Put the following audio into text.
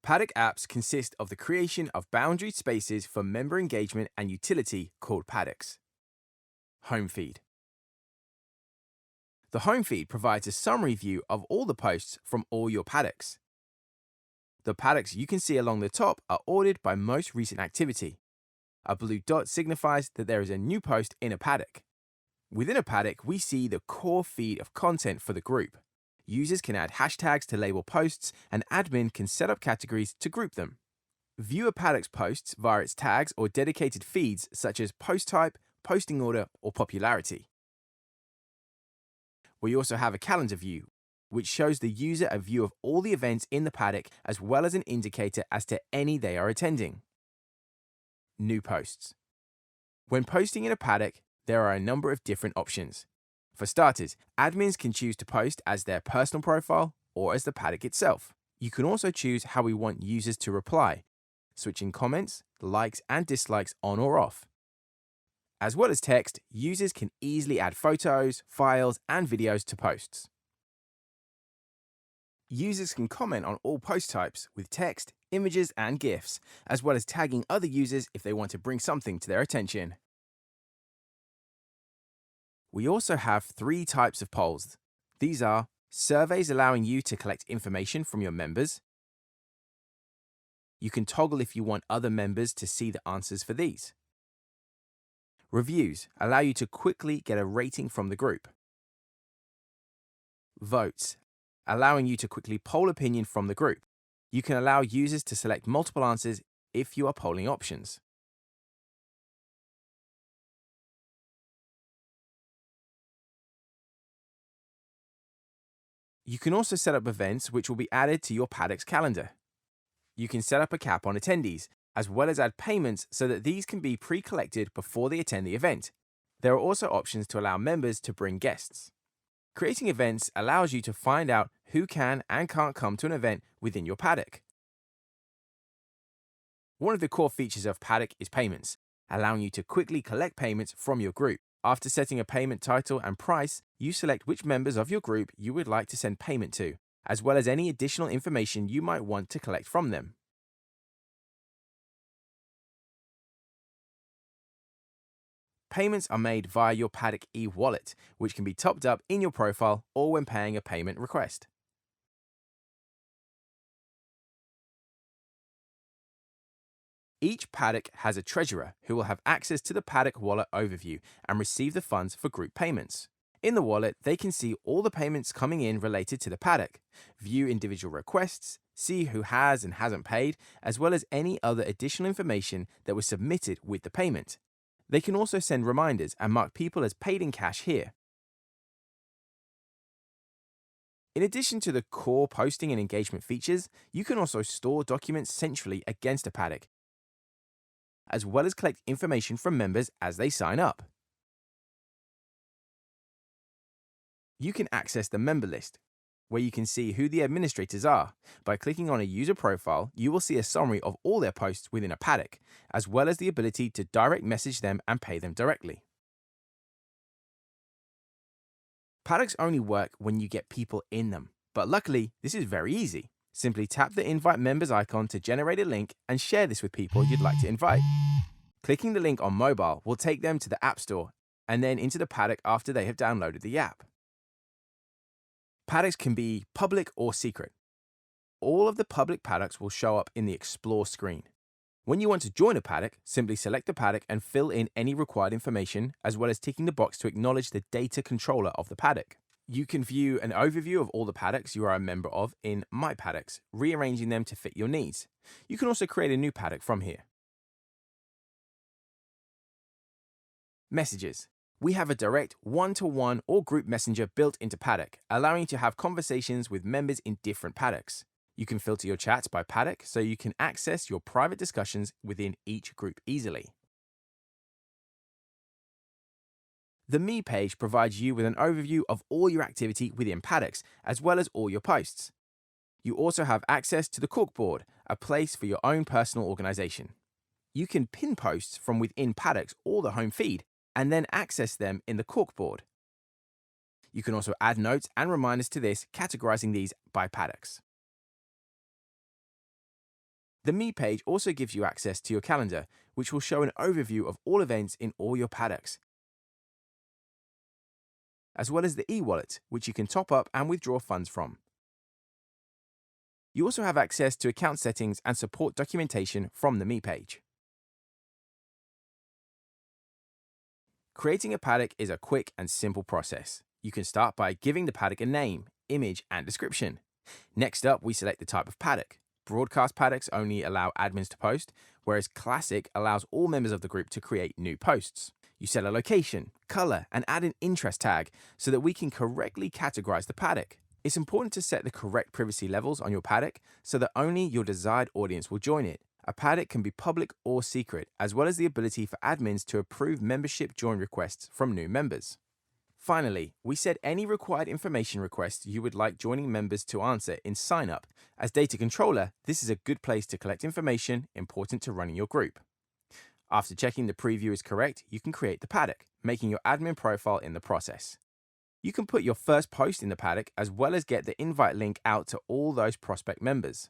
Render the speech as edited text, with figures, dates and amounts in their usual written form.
Padoq apps consist of the creation of boundaried spaces for member engagement and utility called Padoqs. Home feed. The home feed provides a summary view of all the posts from all your Padoqs. The Padoqs you can see along the top are ordered by most recent activity. A blue dot signifies that there is a new post in a Padoq. Within a Padoq, we see the core feed of content for the group. Users can add hashtags to label posts, and admin can set up categories to group them. View a Padoq's posts via its tags or dedicated feeds such as post type, posting order, or popularity. We also have a calendar view, which shows the user a view of all the events in the Padoq as well as an indicator as to any they are attending. New posts. When posting in a Padoq, there are a number of different options. For starters, admins can choose to post as their personal profile or as the Padoq itself. You can also choose how we want users to reply, switching comments, likes, and dislikes on or off. As well as text, users can easily add photos, files, and videos to posts. Users can comment on all post types with text, images, and GIFs, as well as tagging other users if they want to bring something to their attention. We also have 3 types of polls. These are surveys allowing you to collect information from your members. You can toggle if you want other members to see the answers for these. Reviews allow you to quickly get a rating from the group. Votes, allowing you to quickly poll opinion from the group. You can allow users to select multiple answers if you are polling options. You can also set up events which will be added to your Padoq's calendar. You can set up a cap on attendees, as well as add payments so that these can be pre-collected before they attend the event. There are also options to allow members to bring guests. Creating events allows you to find out who can and can't come to an event within your Padoq. One of the core features of Padoq is payments, allowing you to quickly collect payments from your group. After setting a payment title and price, you select which members of your group you would like to send payment to, as well as any additional information you might want to collect from them. Payments are made via your Padoq e-wallet, which can be topped up in your profile or when paying a payment request. Each Padoq has a treasurer who will have access to the Padoq wallet overview and receive the funds for group payments. In the wallet, they can see all the payments coming in related to the Padoq, view individual requests, see who has and hasn't paid, as well as any other additional information that was submitted with the payment. They can also send reminders and mark people as paid in cash here. In addition to the core posting and engagement features, you can also store documents centrally against a Padoq, as well as collect information from members as they sign up. You can access the member list, where you can see who the administrators are. By clicking on a user profile, you will see a summary of all their posts within a Padoq, as well as the ability to direct message them and pay them directly. Padoqs only work when you get people in them, but luckily, this is very easy. Simply tap the invite members icon to generate a link and share this with people you'd like to invite. Clicking the link on mobile will take them to the App Store and then into the Padoq after they have downloaded the app. Padoqs can be public or secret. All of the public Padoqs will show up in the Explore screen. When you want to join a Padoq, simply select the Padoq and fill in any required information, as well as ticking the box to acknowledge the data controller of the Padoq. You can view an overview of all the Padoqs you are a member of in My Padoqs, rearranging them to fit your needs. You can also create a new Padoq from here. Messages. We have a direct one-to-one or group messenger built into Padoq, allowing you to have conversations with members in different Padoqs. You can filter your chats by Padoq so you can access your private discussions within each group easily. The Me page provides you with an overview of all your activity within Padoqs, as well as all your posts. You also have access to the corkboard, a place for your own personal organization. You can pin posts from within Padoqs or the home feed, and then access them in the corkboard. You can also add notes and reminders to this, categorizing these by Padoqs. The Me page also gives you access to your calendar, which will show an overview of all events in all your Padoqs, as well as the e-wallet, which you can top up and withdraw funds from. You also have access to account settings and support documentation from the Me page. Creating a Padoq is a quick and simple process. You can start by giving the Padoq a name, image, and description. Next up, we select the type of Padoq. Broadcast Padoqs only allow admins to post, whereas Classic allows all members of the group to create new posts. You set a location, color, and add an interest tag so that we can correctly categorize the Padoq. It's important to set the correct privacy levels on your Padoq so that only your desired audience will join it. A Padoq can be public or secret, as well as the ability for admins to approve membership join requests from new members. Finally, we set any required information requests you would like joining members to answer in Sign Up. As data controller, this is a good place to collect information important to running your group. After checking the preview is correct, you can create the Padoq, making your admin profile in the process. You can put your first post in the Padoq as well as get the invite link out to all those prospect members.